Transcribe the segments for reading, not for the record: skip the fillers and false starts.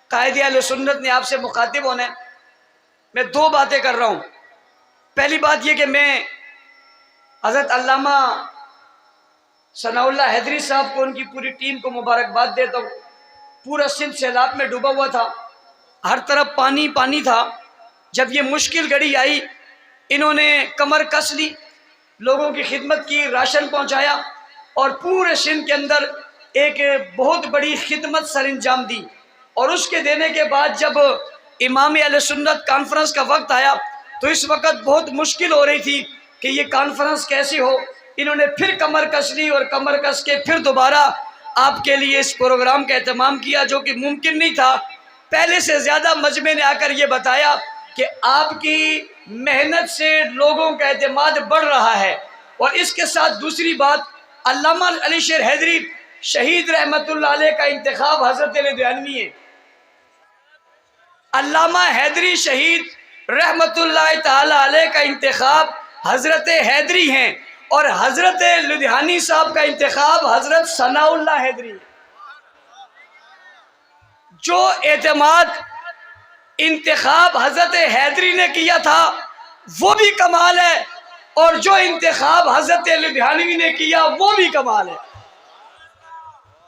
قائد اہل سنت نے آپ سے مخاطب ہونا ہے۔ میں دو باتیں کر رہا ہوں۔ پہلی بات یہ کہ میں حضرت علامہ ثناء اللہ حیدری صاحب کو، ان کی پوری ٹیم کو مبارکباد دیتا ہوں۔ پورا سندھ سیلاب میں ڈوبا ہوا تھا، ہر طرف پانی پانی تھا۔ جب یہ مشکل گھڑی آئی، انہوں نے کمر کس لی، لوگوں کی خدمت کی، راشن پہنچایا اور پورے سندھ کے اندر ایک بہت بڑی خدمت سر انجام دی۔ اور اس کے دینے کے بعد جب امام اہل سنت کانفرنس کا وقت آیا تو اس وقت بہت مشکل ہو رہی تھی کہ یہ کانفرنس کیسی ہو۔ انہوں نے پھر کمر کس لی اور کمر کس کے پھر دوبارہ آپ کے لیے اس پروگرام کا اہتمام کیا، جو کہ ممکن نہیں تھا۔ پہلے سے زیادہ مجمع نے آ کر یہ بتایا کہ آپ کی محنت سے لوگوں کا اعتماد بڑھ رہا ہے۔ اور اس کے ساتھ دوسری بات، علامہ علی شیر حیدری شہید رحمت اللہ علیہ کا انتخاب حضرت لدھیانوی ہے۔ علامہ حیدری شہید رحمت اللہ تعالی علیہ کا انتخاب حضرت حیدری ہیں، اور حضرت لدھیانی صاحب کا انتخاب حضرت ثناء اللہ حیدری ہے۔ جو اعتماد انتخاب حضرت حیدری نے کیا تھا وہ بھی کمال ہے، اور جو انتخاب حضرت لدھیانوی نے کیا وہ بھی کمال ہے۔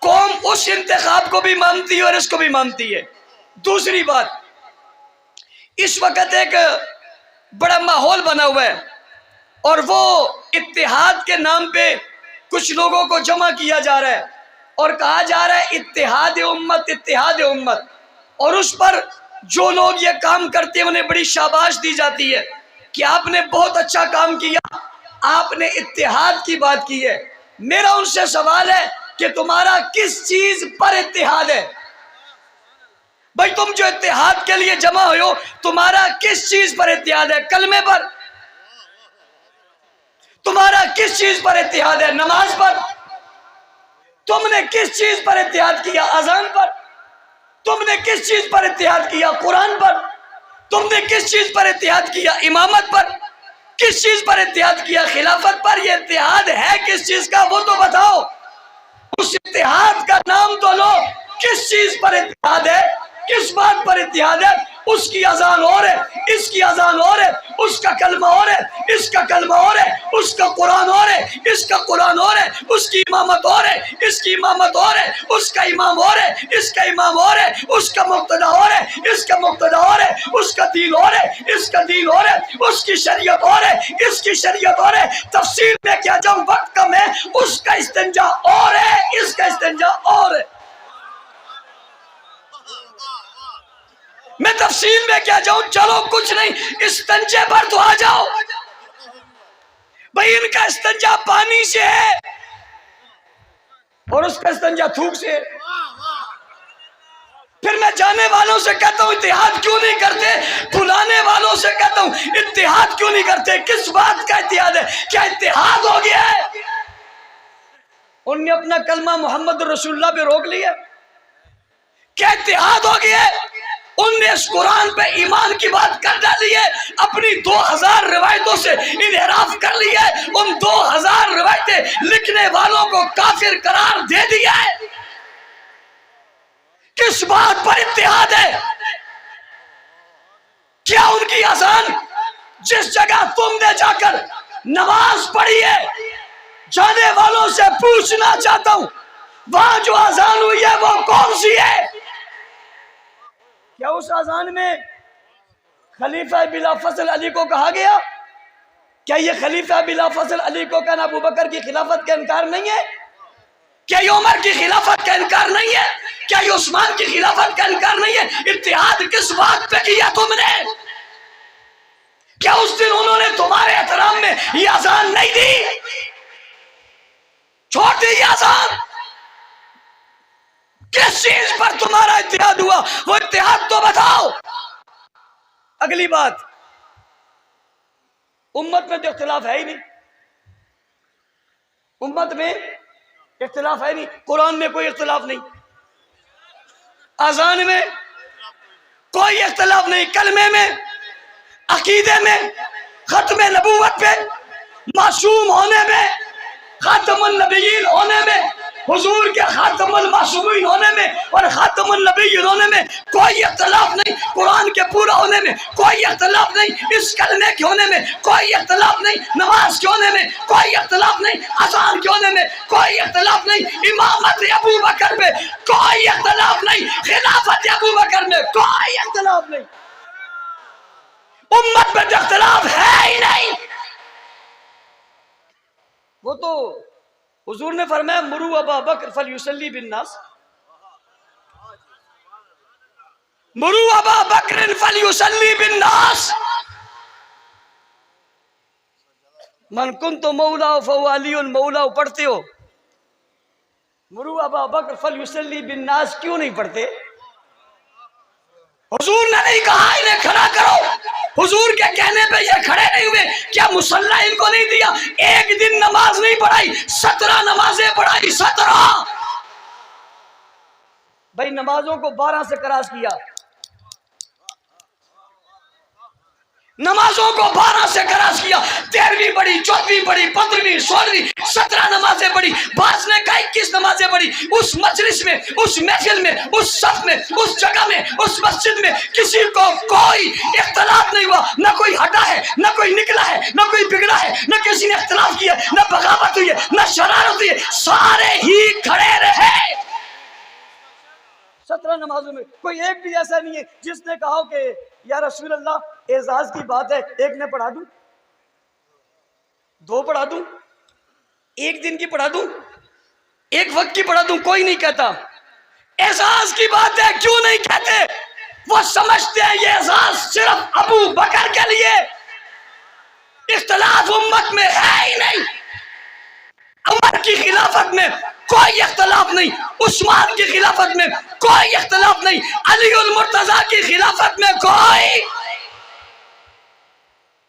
قوم اس انتخاب کو بھی مانتی ہے اور اس کو بھی مانتی ہے۔ دوسری بات، اس وقت ایک بڑا ماحول بنا ہوا ہے، اور وہ اتحاد کے نام پہ کچھ لوگوں کو جمع کیا جا رہا ہے اور کہا جا رہا ہے اتحاد امت، اتحاد امت۔ اور اس پر جو لوگ یہ کام کرتے ہیں انہیں بڑی شاباش دی جاتی ہے کہ آپ نے بہت اچھا کام کیا، آپ نے اتحاد کی بات کی ہے۔ میرا ان سے سوال ہے کہ تمہارا کس چیز پر اتحاد ہے؟ بھائی تم جو اتحاد کے لیے جمع ہوئے ہو، تمہارا کس چیز پر اتحاد ہے؟ کلمے پر؟ تمہارا کس چیز پر اتحاد ہے؟ نماز پر؟ تم نے کس چیز پر اتحاد کیا؟ اذان پر؟ تم نے کس چیز پر اتحاد کیا؟ قرآن پر؟ تم نے کس چیز پر اتحاد کیا؟ امامت پر؟ کس چیز پر اتحاد کیا؟ خلافت پر؟ یہ اتحاد ہے کس چیز کا وہ تو بتاؤ۔ اس اتحاد کا نام تو لو۔ کس چیز پر اتحاد ہے؟ کس بات پر اتحاد ہے؟ اس کی اذان اور ہے، اس کی اذان اور ہے، اس کا کلمہ اور ہے، اس کا کلمہ اور ہے، اس کا قرآن اور ہے، اس کا قرآن اور ہے، اس کی امامت اور ہے، اس کی امامت اور ہے، اس کا امام اور ہے، اس کا امام اور ہے، اس کا مقتدی اور ہے، اس کا مقتدی اور ہے، اس کا دین اور ہے، اس کا دین اور ہے، اس کی شریعت اور ہے، اس کی شریعت اور ہے۔ تفسیر میں کیا جاؤں، وقت کم ہے۔ اس کا استنجا اور ہے، اس کا استنجا اور ہے۔ میں تفصیل میں کیا جاؤں، چلو کچھ نہیں، استنجے پر تو آ جاؤ۔ بھئی ان کا استنجا پانی سے ہے اور اس کا استنجا تھوک سے ہے۔ پھر میں جانے والوں سے کہتا ہوں اتحاد کیوں نہیں کرتے، بلانے والوں سے کہتا ہوں اتحاد کیوں نہیں کرتے۔ کس بات کا اتحاد ہے؟ کیا اتحاد ہو گیا ہے؟ ان نے اپنا کلمہ محمد رسول اللہ پہ روک لیا۔ کیا اتحاد ہو گیا ہے؟ ان نے اس قرآن پہ ایمان کی بات کر ڈالی ہے، اپنی 2000 روایتوں سے انحراف کر لیا ہے، ان 2000 روایتیں لکھنے والوں کو کافر قرار دے دیا ہے۔ کس بات پر اتحاد ہے؟ کیا ان کی اذان جس جگہ تم نے جا کر نماز پڑھی ہے، جانے والوں سے پوچھنا چاہتا ہوں وہاں جو اذان ہوئی ہے وہ کون سی ہے؟ کیا اس اذان میں خلیفہ بلا فضل علی کو کہا گیا؟ کیا یہ خلیفہ بلا فضل علی کو کہنا ابو بکر کی خلافت کا انکار نہیں ہے؟ کیا یہ عمر کی خلافت کا انکار نہیں ہے؟ کیا یہ عثمان کی خلافت کا انکار نہیں ہے؟ اتحاد کس بات پہ کیا تم نے؟ کیا اس دن انہوں نے تمہارے احترام میں یہ اذان نہیں دی؟ چھوڑ دی یہ اذان؟ کس چیز پر تمہارا اتحاد ہوا؟ وہ اتحاد تو بتاؤ۔ اگلی بات، امت میں تو اختلاف ہے ہی نہیں، امت میں اختلاف ہے نہیں، قرآن میں کوئی اختلاف نہیں، اذان میں کوئی اختلاف نہیں، کلمے میں، عقیدے میں، ختم نبوت پہ، معصوم ہونے میں، خاتم خاتم النبیین ہونے میں، حضور کے خاتم المعصومین ہونے میں اور خاتم النبیین ہونے میں کوئی اختلاف نہیں، قرآن کے پورا ہونے میں کوئی اختلاف نہیں، اس کلمے کے ہونے میں کوئی اختلاف نہیں، نماز کے ہونے میں کوئی اختلاف نہیں، اذان کے ہونے میں کوئی اختلاف نہیں، امامت ابو بکر میں کوئی اختلاف نہیں، خلافت ابو بکر میں کوئی اختلاف نہیں، امت میں اختلاف ہے ہی نہیں۔ وہ تو حضور نے فرمایا مرو ابا بکر فلیصلی بالناس، مرو ابا بکر فلیصلی بالناس، من کنت مولا فهو علی مولا، پڑھتے ہو مرو ابا بکر فلیصلی بالناس کیوں نہیں پڑھتے؟ حضور نے نہیں کہا انہیں کھڑا کرو، حضور کے کہنے پہ یہ کھڑے نہیں ہوئے، کیا مصلی ان کو نہیں دیا؟ ایک دن نماز نہیں پڑھائی، 17 نمازیں پڑھائی، 17 بھائی، نمازوں کو 12 سے کراس کیا، نمازوں کو 12 سے کراس کیا، 13ویں پڑھی، 14ویں پڑھی، 15ویں، 16ویں، 17 نمازیں پڑھی، بعض نے کہا 21 نمازیں پڑھی۔ اس مجلس میں، اس محفل میں، اس صف میں، اس جگہ میں، اس مسجد میں کسی کو کوئی اختلاف نہیں ہوا، نہ کوئی ہٹا ہے، نہ کوئی نکلا ہے، نہ کوئی بگڑا ہے، نہ کسی نے اختلاف کیا، نہ بغاوت ہوئی ہے، نہ شرارت ہوئی ہے، سارے ہی کھڑے رہے۔ 17 نمازوں میں کوئی ایک بھی ایسا نہیں ہے جس نے کہا کہ یا رسول اللہ اعزاز کی بات ہے ایک نے پڑھا دوں، 2 پڑھا دوں، 1 دن کی پڑھا دوں، 1 وقت کی پڑھا دوں، کوئی نہیں کہتا۔ اعزاز کی بات ہے کیوں نہیں کہتے؟ وہ سمجھتے ہیں یہ اعزاز صرف ابو بکر کے لیے، اختلاف امت میں ہے ہی نہیں، عمر کی خلافت میں کوئی اختلاف نہیں، عثمان کی خلافت میں کوئی اختلاف نہیں، علی المرتضیٰ کی خلافت میں کوئی،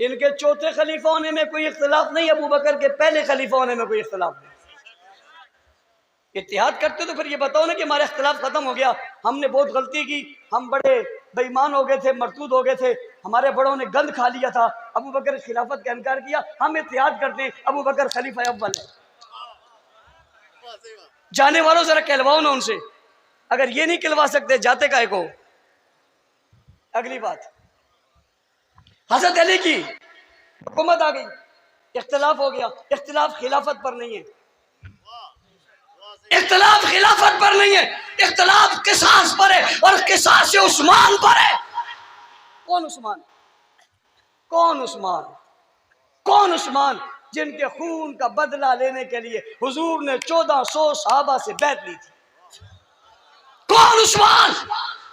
ان کے چوتھے خلیفہ ہونے میں کوئی اختلاف نہیں، ابو بکر کے پہلے خلیفہ ہونے میں کوئی اختلاف نہیں۔ اتحاد کرتے تو پھر یہ بتاؤ نا کہ ہمارا اختلاف ختم ہو گیا، ہم نے بہت غلطی کی، ہم بڑے بے ایمان ہو گئے تھے، مرتود ہو گئے تھے، ہمارے بڑوں نے گند کھا لیا تھا، ابو بکر خلافت کا انکار کیا، ہم اتحاد کرتے ہیں ابو بکر خلیفہ اول ہے۔ جانے والوں ذرا کہلواؤ نا ان سے، اگر یہ نہیں کہلوا سکتے جاتے کائے کو۔ اگلی بات، حضرت علی کی حکومت آ گئی، اختلاف ہو گیا، اختلاف خلافت پر نہیں ہے، اختلاف خلافت پر نہیں ہے، اختلاف قصاص پر ہے، اور قصاص عثمان پر ہے۔ کون عثمان؟ کون عثمان؟ کون عثمان جن کے خون کا بدلہ لینے کے لیے حضور نے 1400 صحابہ سے بیعت لی تھی؟ کون عثمان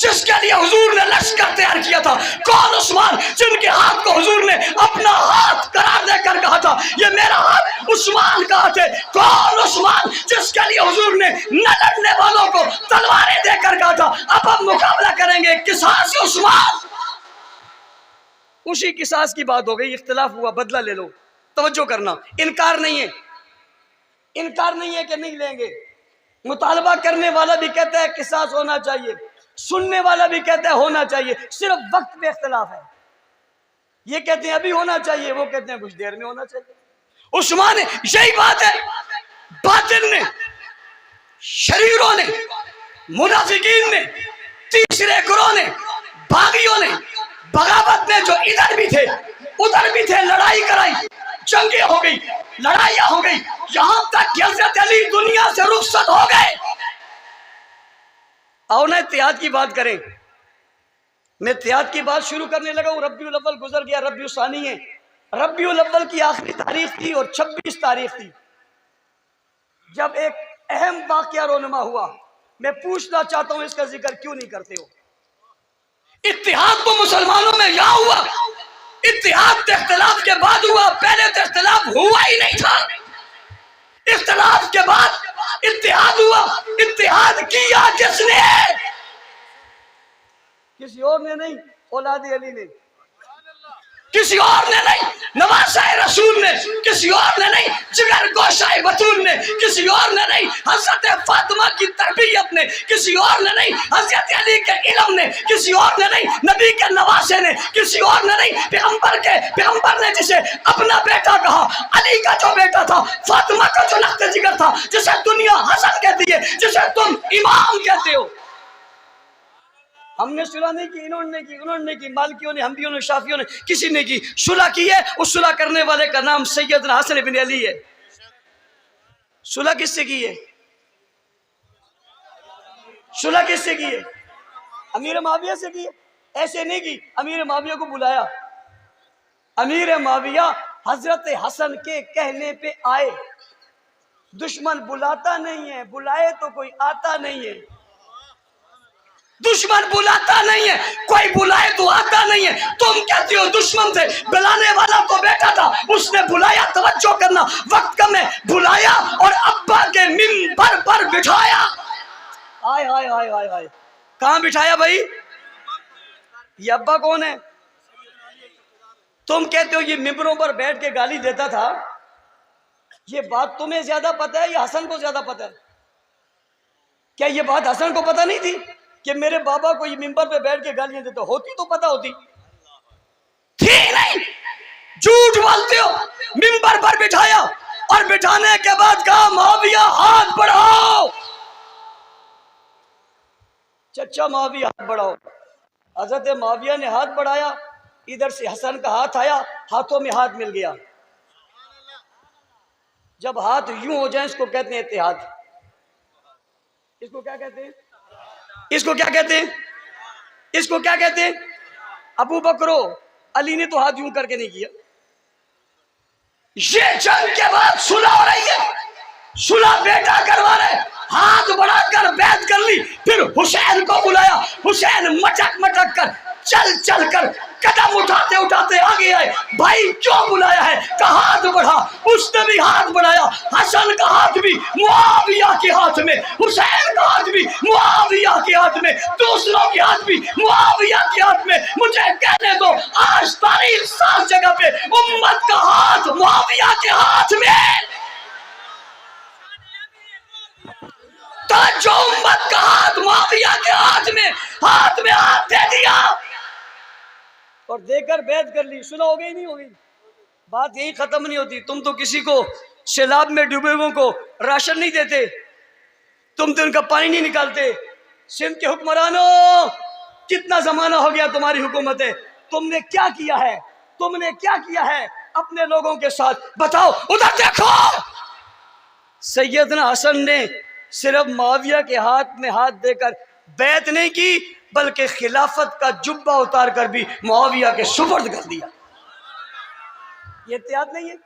جس کے لیے حضور نے لشکر تیار کیا تھا؟ کون عثمان جن کے ہاتھ کو حضور نے اپنا ہاتھ قرار دے کر کہا تھا یہ میرا ہاتھ عثمان کا ہاتھ ہے؟ کون عثمان جس کے لیے حضور نے نہ لڑنے والوں کو تلواریں دے کر کہا تھا اب ہم مقابلہ کریں گے، قصاص عثمان؟ اسی قصاص کی بات ہو گئی، اختلاف ہوا، بدلہ لے لو۔ توجہ کرنا، انکار نہیں ہے، انکار نہیں ہے کہ نہیں لیں گے، مطالبہ کرنے والا بھی کہتا ہے قصاص ہونا چاہیے، سننے والا بھی کہتا ہے ہونا چاہیے، صرف وقت پہ اختلاف ہے، یہ کہتے ہیں ابھی ہونا چاہیے، وہ کہتے ہیں کچھ دیر میں ہونا چاہیے۔ عثمان، یہی بات ہے، باطل نے، شریروں نے، منافقین نے، تیسرے گروہ نے، باغیوں نے، بغاوت نے، جو ادھر بھی تھے ادھر بھی تھے، لڑائی کرائی، جنگیں ہو گئی، لڑائیاں ہو گئی، یہاں تک کہ حضرت علی دنیا سے رخصت ہو گئے۔ آؤ نا اتحاد کی بات کریں۔ میں اتحاد کی بات شروع کرنے لگا ہوں، ربیع الاول گزر گیا، ربیع الثانی ہے، ربیع الاول کی آخری تاریخ تھی اور 26 تاریخ تھی جب ایک اہم واقعہ رونما ہوا۔ میں پوچھنا چاہتا ہوں اس کا ذکر کیوں نہیں کرتے ہو؟ اتحاد تو مسلمانوں میں یہاں ہوا، اتحاد تو اختلاف کے بعد ہوا، پہلے تو اختلاف ہوا ہی نہیں تھا، اختلاف کے بعد اتحاد ہوا۔ اتحاد کیا کس نے؟ کسی اور نے نہیں، اولاد علی نے۔ کسی اور نے نہیں، نواسۂ رسول نے کسی اور نے نہیں، جگر گوشۂ بطول نے کسی اور نے نہیں، حضرت فاطمہ کی تربیت نے کسی اور نے نہیں، حضرت علی کے علم نے کسی اور نے نہیں، نبی کے نواسے نے کسی اور نے نہیں، پیغمبر نے جسے اپنا بیٹا کہا، علی کا جو بیٹا تھا، فاطمہ کا جو لخت جگر تھا، جسے دنیا حسن کہتی ہے، جسے تم امام کہتے ہو۔ ہم نے صلح نہیں کی، انہوں نے کی، مالکیوں نے، حنبیوں نے، شافیوں نے، کسی نے کی، صلح کی ہے۔ اس صلح کرنے والے کا نام سیدنا حسن بن علی ہے۔ صلح کس سے کی ہے؟ صلح کس سے کی ہے؟ امیر معاویہ سے کی ہے؟ ایسے نہیں کی، امیر معاویہ کو بلایا، امیر معاویہ حضرت حسن کے کہنے پہ آئے۔ دشمن بلاتا نہیں ہے، بلائے تو کوئی آتا نہیں ہے، دشمن بلاتا نہیں ہے، کوئی بلائے تو آتا نہیں ہے۔ تم کہتی ہو دشمن سے، بلانے والا تو بیٹا تھا، اس نے بلایا، توجہ کرنا، وقت کم ہے، بلایا اور ابا کے منبر پر بٹھایا۔ آئے آئے آئے آئے آئے، کہاں بٹھایا بھائی؟ یہ ابا کون ہے؟ تم کہتے ہو یہ ممبروں پر بیٹھ کے گالی دیتا تھا، یہ بات تمہیں زیادہ پتہ ہے یا حسن کو زیادہ پتہ ہے؟ کیا یہ بات حسن کو پتہ نہیں تھی کہ میرے بابا کو یہ ممبر پہ بیٹھ کے گالیاں دیتا؟ ہوتی تو پتہ ہوتی تھی نہیں، جھوٹ بولتے ہو۔ ممبر پر بٹھایا اور بٹھانے کے بعد کہا معاویہ ہاتھ بڑھاؤ۔ چچا معاویہ ہاتھ بڑھاؤ۔ حضرت معاویہ نے ہاتھ بڑھایا، ادھر سے حسن کا ہاتھ آیا، ہاتھوں میں ہاتھ مل گیا۔ جب ہاتھ یوں ہو جائیں اس کو کہتے ہیں اتحاد۔ اس کو کیا کہتے ہیں؟ اس کو کیا کہتے ہیں؟ اس کو کیا کہتے ہیں؟ ابو بکرو علی نے تو ہاتھ یوں کر کے نہیں کیا۔ یہ جنگ کے بعد صلح ہو رہی ہے، صلح بیٹا کروا رہے، ہاتھ بڑھا کر بیعت کر لی، پھر حسین کو بلایا، حسین مٹک مٹک کر چل چل کر قدم اٹھاتے اٹھاتے آگے آئے۔ بھائی کیوں بلایا ہے؟ کہ ہاتھ بڑھا۔ اس نے بھی ہاتھ بڑھایا، حسن کا ہاتھ بھی معاویہ کے ہاتھ میں، حسین کا ہاتھ بھی معاویہ کے ہاتھ میں، دوسروں کے ہاتھ بھی معاویہ کے ہاتھ میں۔ مجھے کہنے دو، آج تاریخ 7 جگہ پہ امت کا ہاتھ معاویہ کے ہاتھ میں، جو امت کا ہاتھ معاویہ کے ہاتھ میں ہاتھ دے دیا اور دے کر بیعت کر لی۔ سنا ہو گئی نہیں ہوگی؟ بات یہی ختم نہیں ہوتی۔ تم تو کسی کو سیلاب میں ڈوبے ہوئے کو راشن نہیں دیتے، تم تو ان کا پانی نہیں نکالتے۔ سندھ کے حکمرانوں، کتنا زمانہ ہو گیا تمہاری حکومت ہے، تم نے کیا کیا ہے؟ تم نے کیا کیا ہے اپنے لوگوں کے ساتھ؟ بتاؤ، ادھر دیکھو۔ سیدنا حسن نے صرف معاویہ کے ہاتھ میں ہاتھ دے کر بیعت نہیں کی، بلکہ خلافت کا جبہ اتار کر بھی معاویہ کے سپرد کر دیا۔ یہ اتحاد نہیں ہے؟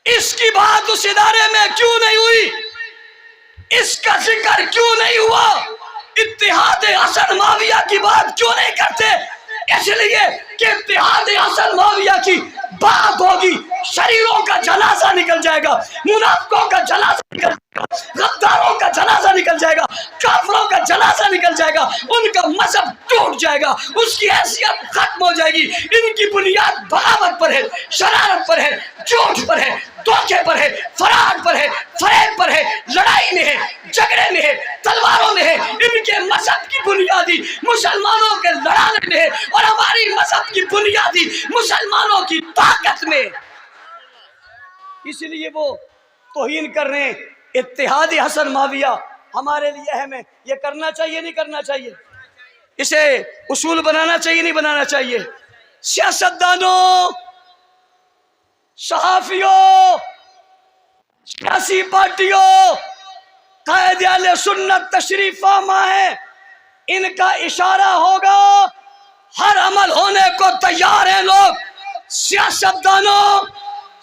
اس کی بات اس ادارے میں کیوں نہیں ہوئی؟ اس کا ذکر کیوں نہیں ہوا؟ اتحاد حسن معاویہ کی بات کیوں نہیں کرتے؟ اس لیے کہ اتحاد حسن معاویہ کی بات ہوگی، شریروں کا جنازہ نکل جائے گا، منافقوں کا جنازہ نکل جائے گا، غداروں کا جنازہ نکل جائے گا، کافروں کا جنازہ نکل جائے گا، ان کا مذہب ٹوٹ جائے گا، اس کی حیثیت ختم ہو جائے گی۔ ان کی بنیاد بغاوت پر ہے، شرارت پر ہے، جھوٹ پر ہے، دھوکے پر ہے، فراڈ پر ہے، فریب پر ہے، لڑائی میں ہے، جھگڑے میں ہے، تلواروں میں ہے۔ ان کے مذہب کی بنیادی مسلمانوں کے لڑانے میں ہے، اور ہماری مذہب کی بنیادی مسلمانوں کی طاقت میں۔ اس لیے وہ توہین کر رہے ہیں۔ اتحاد حسن معاویہ ہمارے لیے اہم ہے، یہ کرنا چاہیے نہیں کرنا چاہیے؟ اسے اصول بنانا چاہیے نہیں بنانا چاہیے؟ سیاستدانوں، صحافیوں، سیاسی پارٹیوں، قائد اہل سنت تشریف فرما ہے، ان کا اشارہ ہوگا، ہر عمل ہونے کو تیار ہیں لوگ۔ سیاستدانوں،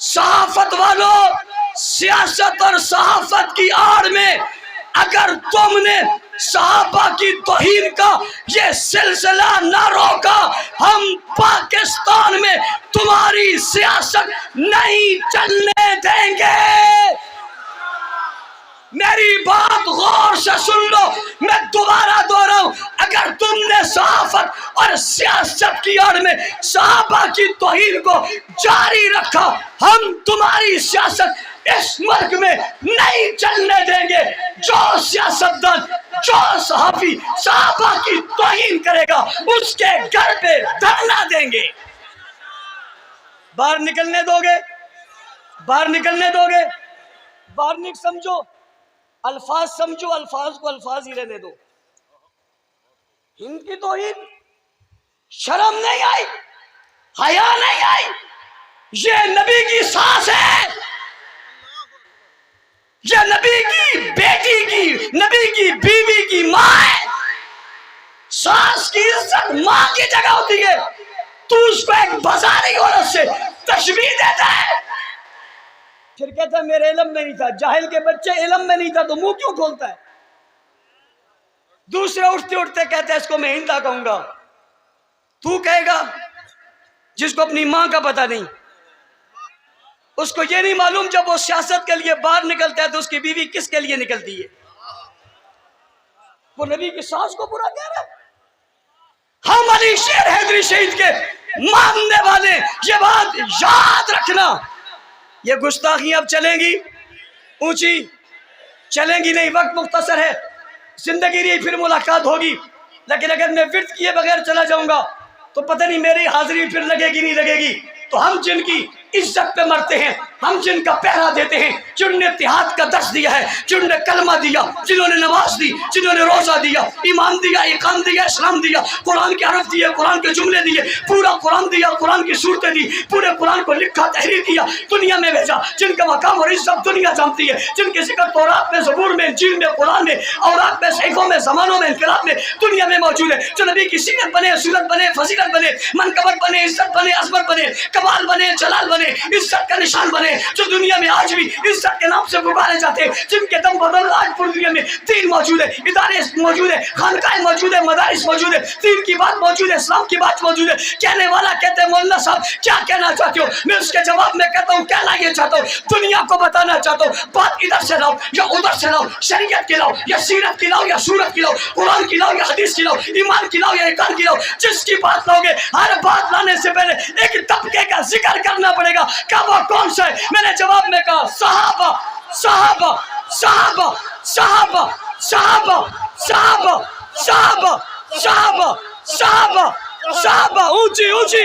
صحافت والوں، سیاست اور صحافت کی آڑ میں اگر تم نے صحابہ کی توہین کا یہ سلسلہ نہ روکا، ہم پاکستان میں تمہاری سیاست نہیں چلنے دیں گے۔ میری بات غور سے سن لو، میں دوبارہ دوہراؤں، اگر تم نے صحافت اور سیاست کی آڑ میں صحابہ کی توہین کو جاری رکھا، ہم تمہاری سیاست اس ملک میں نہیں چلنے دیں گے۔ جو سیاستدان، جو صحافی صحابہ کی توہین کرے گا، اس کے گھر پہ دھرنا دیں گے۔ باہر نکلنے دو گے؟ باہر نکلنے دو گے؟ باہر نہیں سمجھو، الفاظ سمجھو، الفاظ کو الفاظ ہی رہنے دو۔ ان کی توہین، شرم نہیں آئی، حیا نہیں آئی؟ یہ نبی کی ساس ہے، یہ نبی کی بیٹی کی، نبی کی بیوی کی ماں ہے۔ ساس کی عزت ماں کی جگہ ہوتی ہے، تو اس کو ایک بازاری عورت سے تشبیہ دیتا ہے۔ پھر کہتا ہے میرے علم میں نہیں تھا۔ جاہل کے بچے علم میں نہیں تھا تو منہ کیوں کھولتا ہے؟ دوسرے اٹھتے اٹھتے کہتے ہیں اس کو میں ہندا کہوں گا۔ تو کہے گا جس کو اپنی ماں کا پتہ نہیں، اس کو یہ نہیں معلوم جب وہ سیاست کے لیے باہر نکلتا ہے تو اس کی بیوی کس کے لیے نکلتی ہے۔ وہ نبی کی ساس کو برا کہہ رہا ہے۔ ہم علی شیر حیدری شہید کے ماننے والے، یہ بات یاد رکھنا۔ یہ گستاخیاں اب چلیں گی اونچی، چلیں گی نہیں، وقت مختصر ہے، زندگی رہی پھر ملاقات ہوگی۔ لیکن اگر میں ورد کیے بغیر چلا جاؤں گا تو پتہ نہیں میری حاضری پھر لگے گی نہیں لگے گی۔ تو ہم جن کی عزت پہ مرتے ہیں، ہم جن کا پہرا دیتے ہیں، جن نے اتحاد کا درس دیا ہے، جن نے کلمہ دیا، جنہوں نے نماز دی، جنہوں نے روزہ دیا، ایمان دیا، اقام دیا، اسلام دیا، قرآن کے حرف دیے، قرآن کے جملے دیے، پورا قرآن دیا، قرآن کی صورتیں دی، پورے قرآن کو لکھا، تحریر کیا، دنیا میں بھیجا، جن کا مقام اور عزت دنیا جانتی ہے، جن کے ذکر تورات میں، زبور میں، انجیل میں، قرآن میں، اوراق میں، صحیفوں میں، زمانوں میں، انقلاب میں، دنیا میں موجود ہے، جو نبی کی سیرت بنے، صورت بنے، فضیلت بنے، منقبت بنے، عزت بنے، عظمت بنے، کمال بنے، جلال بنے، عزت کا نشان بنے، جو دنیا میں آج بھی عزت کے نام سے پکارے جاتے ہیں، جن کے دم بدل آج پوری دنیا میں دین موجود ہے، ادارے موجود ہے، خانقاہیں موجود ہے، مدارس موجود ہے، دین کی بات موجود ہے، اسلام کی بات موجود ہے۔ کہنے والا کہتے ہیں مولانا صاحب کیا کہنا چاہتے ہو؟ میں اس کے جواب میں کہتا ہوں کہنا یہ چاہتا ہوں، دنیا کو بتانا چاہتا ہوں، بات ادھر سے لاؤ یا ادھر سے لاؤ، شریعت کی لاؤ یا سیرت کی لاؤ یا صورت کی لاؤ، قرآن کی لاؤ یا حدیث کی لاؤ، ایمان کی لاؤ یا اقان کی لاؤ، جس کی بات لاؤ گے ہر بات لانے سے پہلے ایک طبقے کا ذکر کرنا پڑے گا کہ وہ کون سا ہے۔ میں نے جواب میں کہا صحابہ صحابہ صحابہ صحابہ صحابہ صحابہ صحابہ صحابہ صحابہ صحابہ، اونچی اونچی